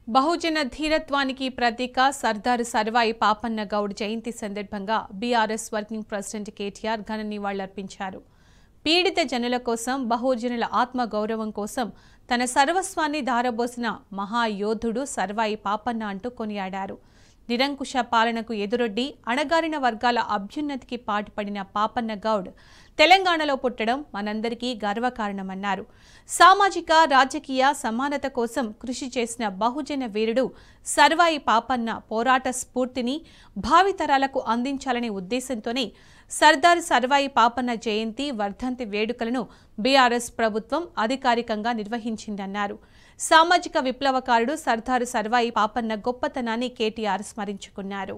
బహుజన ధీరత్వానికి ప్రతీక సర్దార్ సర్వాయి పాపన్న గౌడ్ జయంతి సందర్భంగా BRS working president KTR ఘన నివాళులర్పించారు. పీడిత జనుల కోసం, బహుజనుల ఆత్మ గౌరవం కోసం తన సర్వస్వాన్ని ధారబోసిన మహాయోధుడు సర్వాయి పాపన్న అంటూ కొనియాడారు. నిరంకుశ పాలనకు ఎదురొడ్డి అణగారిన వర్గాల అభ్యున్నతికి పాటుపడిన పాపన్న గౌడ్ తెలంగాణలో పుట్టడం మనందరికీ గర్వకారణమన్నారు. సామాజిక, రాజకీయ సమానత కోసం కృషి చేసిన బహుజన వీరుడు సర్వాయి పాపన్న పోరాట స్ఫూర్తిని భావితరాలకు అందించాలనే ఉద్దేశంతోనే సర్దార్ సర్వాయి పాపన్న జయంతి వర్ధంతి వేడుకలను బీఆర్ఎస్ ప్రభుత్వం అధికారికంగా నిర్వహించిందన్నారు. సామాజిక విప్లవకారుడు సర్దార్ సర్వాయి పాపన్న గొప్పతనాన్ని కేటీఆర్ స్మరించుకున్నారు.